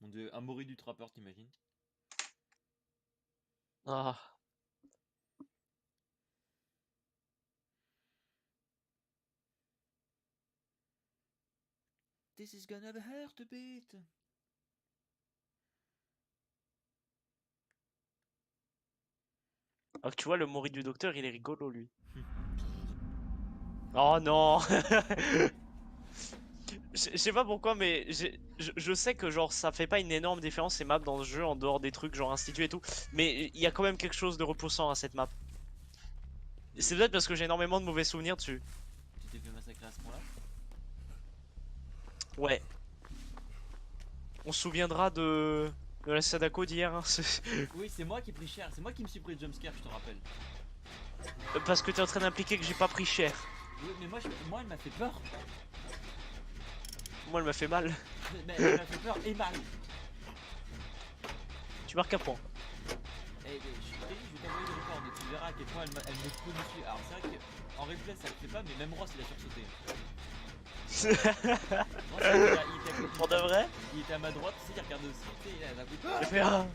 Mon dieu, un Mori du trappeur, t'imagines? Ah. This is gonna hurt a bit. Alors que tu vois, le Mori du docteur, il est rigolo, lui. Oh non. Je sais pas pourquoi, mais je sais que genre ça fait pas une énorme différence ces maps dans ce jeu en dehors des trucs genre instituts et tout, mais il y a quand même quelque chose de repoussant à cette map. C'est peut-être parce que j'ai énormément de mauvais souvenirs dessus. Tu t'es fait massacrer à ce point-là? Ouais. On se souviendra de la Sadako d'hier, hein. Oui, c'est moi qui ai pris cher. C'est moi qui me suis pris le jumpscare, je te rappelle. Parce que t'es en train d'impliquer que j'ai pas pris cher. Oui, mais moi elle m'a fait peur. Moi, elle m'a fait mal. Mais elle m'a fait peur et mal. Tu marques un point. Et je t'ai dit, je vais t'envoyer le record, mais tu verras à quel point elle me coule dessus. Alors c'est vrai qu'en replay ça le fait pas, mais même Ross il a sursauté. Ross, il était à côté, Pour de vrai? il était à ma droite, tu sais, il regardait aussi, tu sais, il a bout J'ai fait un.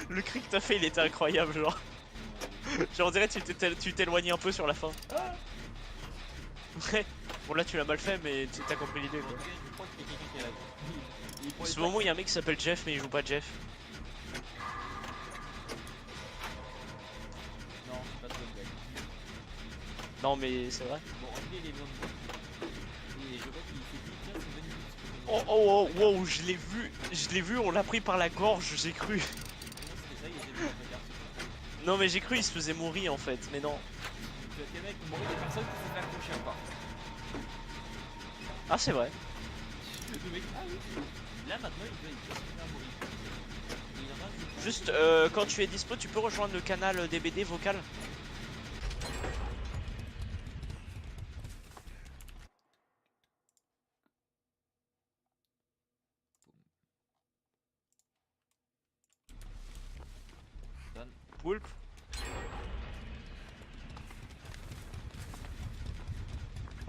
Le cri que t'as fait, il était incroyable, genre. Genre, on dirait que tu t'éloignais un peu sur la fin. Ouais. Bon, là, tu l'as mal fait, mais t'as compris l'idée, quoi. Je crois qu'il y a quelqu'un qui est là. En ce moment, il y a un mec qui s'appelle Jeff, mais il joue pas Jeff. Non, c'est pas trop le gars. Non, mais c'est vrai. Bon, en tout cas, il est loin de moi. Et je vois qu'il s'est dit, tiens, c'est venu. Oh, oh, oh, wow, je l'ai vu, on l'a pris par la gorge, j'ai cru. C'était ça, il était venu en fait. Non, mais j'ai cru, il se faisait mourir en fait, mais non. Tu vois, quel mec, il y a personne qui s'est fait accrocher encore. Ah, c'est vrai. Le mec, ah oui. Là maintenant, il peut se faire mourir. Et il en a un qui- Juste, quand tu es dispo, tu peux rejoindre le canal DBD vocal. Donne. Poulpe.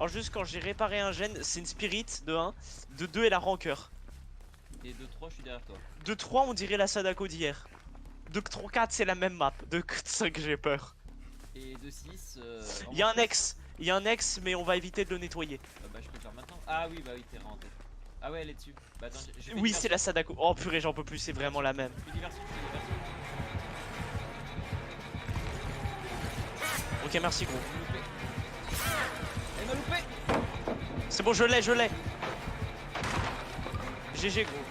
Alors juste quand j'ai réparé un gène, c'est une spirit de 1, de 2 et la rancœur. Et de 3, je suis derrière toi. De 3 on dirait la Sadako d'hier. De 3, 4 c'est la même map. De 5 j'ai peur. Et de 6, Il y a un ex mais on va éviter de le nettoyer. bah, je peux le faire maintenant. Ah oui, bah oui, t'es en tête. Ah ouais, elle est dessus. Bah attends, j'ai fait Oui c'est diversion. la Sadako. Oh purée j'en peux plus, c'est vraiment la même. Je fais diversion, je fais diversion. Ok merci gros. Elle m'a loupé. C'est bon je l'ai, je l'ai. GG gros.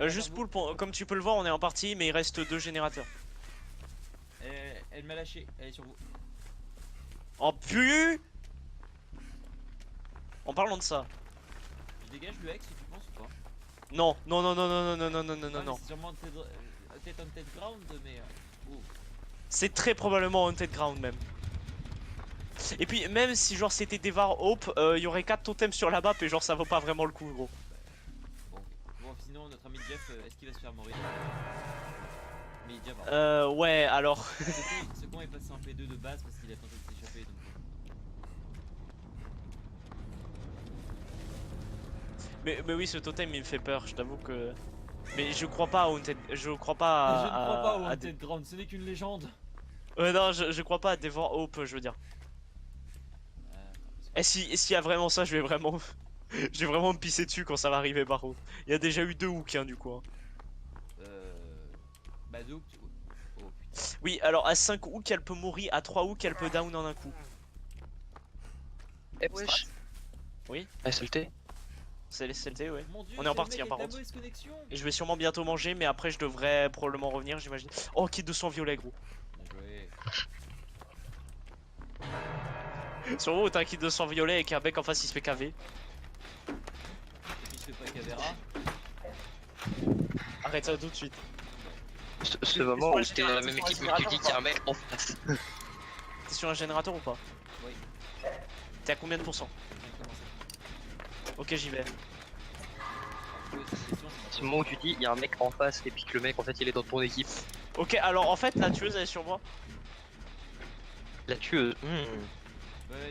Juste Poulpe, comme tu peux le voir on est en partie mais il reste 2 générateurs. Elle m'a lâché, elle est sur vous. Oh pu. En parlant de ça. Je dégage le X, tu penses ou pas? Non, non, non, non, non, non, non, non, non, non, non. C'est sûrement peut-être un tête ground, mais. Oh. C'est très probablement Haunted Ground même. Et puis même si genre c'était Devar Hope, il y aurait 4 totems sur la map et genre ça vaut pas vraiment le coup gros. Bon, bon sinon notre ami Jeff, est-ce qu'il va se faire mourir? Mais il est déjà mort. Ouais alors. Ce con est passé en P2 de base parce qu'il a tenté de s'échapper donc. Mais oui ce totem il me fait peur, je t'avoue que. Mais je crois pas à Haunted. Je crois pas Je ne crois pas au à Haunted Ground, ce n'est qu'une légende. Non je crois pas à Devar Hope je veux dire. Et s'il y a vraiment ça je vais vraiment. Je vais vraiment me pisser dessus quand ça va arriver par contre. Il y a déjà eu 2 hooks hein, du coup. Hein. Bah donc. Oh putain. Oui alors à 5 hooks elle peut mourir, à 3 hooks elle peut down en un coup. Eh wesh. Oui. SLT. C'est les CLT ouais. Mon Dieu, On est en partie hein, par contre. mauvaise connexion. Et je vais sûrement bientôt manger, mais après je devrais probablement revenir, j'imagine. Oh, kit de sang violet, gros. Bien joué. Sûrement où t'as un kit de sang violet et qu'un mec en face il se fait caver. Et puis je fais pas Cavera. Arrête ça tout de suite. Ce moment où t'es dans la même équipe mais tu dis qu'il y a un mec en face. T'es sur un générateur ou pas? Oui. T'es à combien de pourcents? Ok, j'y vais. Ce moment où tu dis il y a un mec en face et puis que le mec en fait il est dans ton équipe. Ok, alors en fait la tueuse elle est sur moi. La tueuse.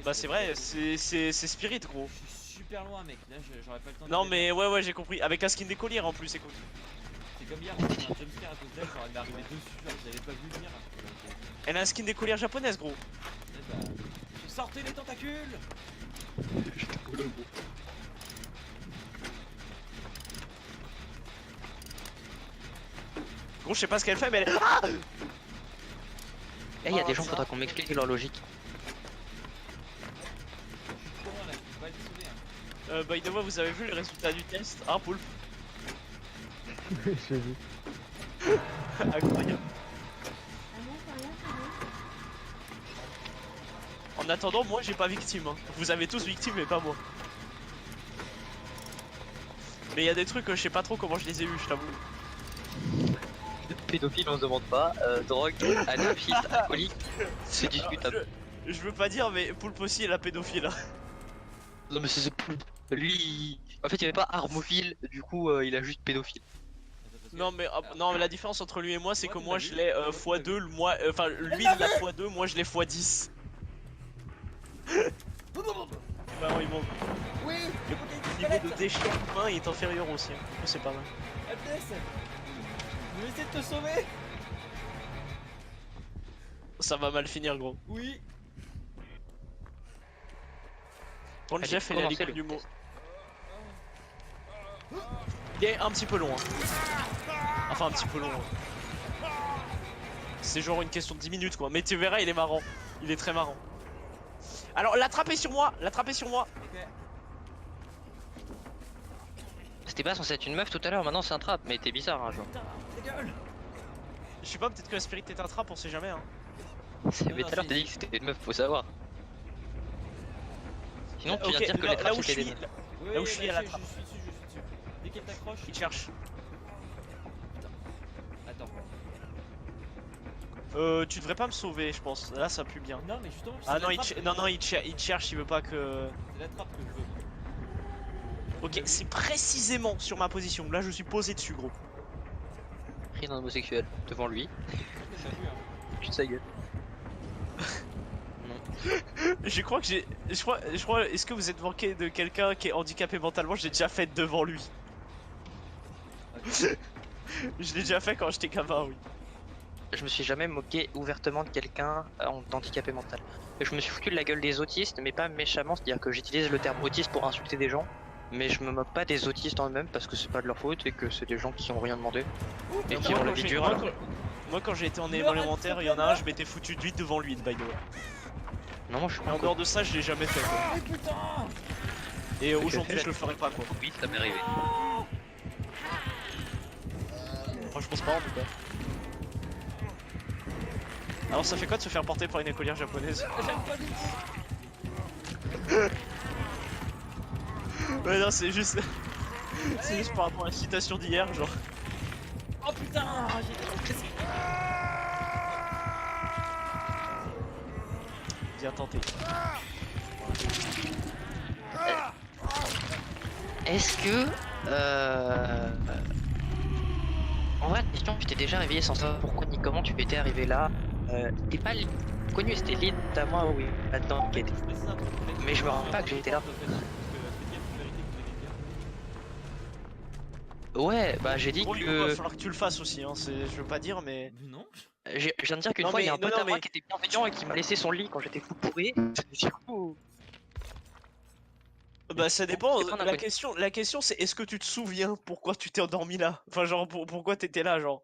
Bah c'est vrai, c'est Spirit gros. Je suis super loin, mec. Là, j'aurais pas le temps de. Non mais ouais j'ai compris. Avec un skin d'écolier en plus c'est cool. C'est comme hier, on a fait un jumpscare à cause d'elle, j'aurais dû arriver dessus, genre j'avais pas vu venir. Elle a un skin d'écolière japonaise gros. Eh bah, sortez les tentacules. Gros je sais pas ce qu'elle fait mais elle... Ah Eh, y a Oh, des gens, ça. faudra qu'on m'explique leur logique. Je suis loin là, je peux pas le sauver. Hein. by the way vous avez vu les résultats du test? Ah Poulpe. J'ai vu. Incroyable. En attendant, moi j'ai pas victime. Hein. Vous avez tous victime, mais pas moi. Mais il y a des trucs, je sais pas trop comment je les ai eus, je t'avoue. Pédophile, on se demande pas. Drogue, anarchiste, alcoolique, c'est discutable. Je veux pas dire, mais Poulpe aussi est la pédophile. Hein. Non, mais c'est plus. Lui, en fait, il avait pas armophile, du coup, il a juste pédophile. Attends, parce que- Non mais, alors, non, mais la différence entre lui et moi, c'est Moi, que vous moi l'avez je vu l'ai Moi, vous x2, moi, enfin lui il l'a x2, moi je l'ai x10. Bah oui, bon. Oui. Le niveau de déchet humain est inférieur aussi, hein. Du coup c'est pas mal. FDS, je vais essayer de te sauver. Ça va mal finir gros. Oui. Quand Allez, Jeff est la commencez ligue le du mot. test. Il est un petit peu loin. Enfin un petit peu loin. C'est genre une question de 10 minutes quoi. Mais tu verras il est marrant. Il est très marrant. Alors l'attraper sur moi. L'attraper sur moi. Ok. C'était pas censé être une meuf tout à l'heure, maintenant c'est un trap, mais t'es bizarre, hein, genre. Putain, ta gueule. Je sais pas, peut-être que la spirit est un trap, on sait jamais hein. Mais non, tout à l'heure si, t'as dit si. que c'était une meuf, faut savoir. Sinon tu viens Ok, de dire que là, les là traps où je c'était suis, des meufs. Oui, là où je suis, bah, elle je attrape. suis dessus, je suis dessus. Dès qu'elle t'accroche. il cherche. Attends. Tu devrais pas me sauver, je pense. Là, ça pue bien. Non, mais justement, Ah c'est non, la trappe que non, je non, veux. il cherche, il veut pas que. C'est la trappe que je veux. Ok, c'est précisément sur ma position. Là, je suis posé dessus, gros. Pris d'un homosexuel devant lui, T'as vu, hein. putain sa gueule. Je crois que j'ai. Je crois. Est-ce que vous êtes manqué de quelqu'un qui est handicapé mentalement? J'ai déjà fait devant lui. Ok. Je l'ai déjà fait quand j'étais gamin, oui. Je me suis jamais moqué ouvertement de quelqu'un handicapé mental. Et je me suis foutu de la gueule des autistes, mais pas méchamment, c'est-à-dire que j'utilise le terme autiste pour insulter des gens, mais je me moque pas des autistes en eux-mêmes parce que c'est pas de leur faute et que c'est des gens qui ont rien demandé et qui Moi, ont la quand vie j'ai- dure. moi, alors. moi, quand j'ai été en Le élémentaire, il y en a un, reste je m'étais foutu de lui devant lui, by the way. Non, moi je suis Et pas en un dehors de ça, je l'ai jamais fait, quoi. Oh putain. Et Ok, aujourd'hui, fais-le. je le ferai pas, quoi. Oui, ça m'est arrivé. Enfin, je pense pas, en tout cas. Alors, ça fait quoi de se faire porter par une écolière japonaise? J'aime pas du tout. Ouais, non, c'est juste. C'est juste par rapport à la citation d'hier, genre. Oh putain, j'ai trop pressé. Bien tenté. Est-ce que en vrai, question, tu t'es déjà réveillé sans savoir pourquoi ni comment tu étais arrivé là. T'es pas connu, c'était l'île à moi, oui, là-dedans qui a été. Je précise un truc, Mais je me rends pas que j'étais là. Ouais, bah j'ai dit Gros, Hugo, va que. falloir que tu le fasses aussi, hein. Je veux pas dire, mais. Mais non. Je viens de dire qu'une Non, fois il y a mais- un pote non, à moi mais- qui était bienveillant et qui m'a laissé son lit quand j'étais fou pourri. Du coup. Bah, ça dépend. c'est pas un inconnu. La question c'est est-ce que tu te souviens pourquoi tu t'es endormi là? Enfin, genre, pourquoi t'étais là, genre.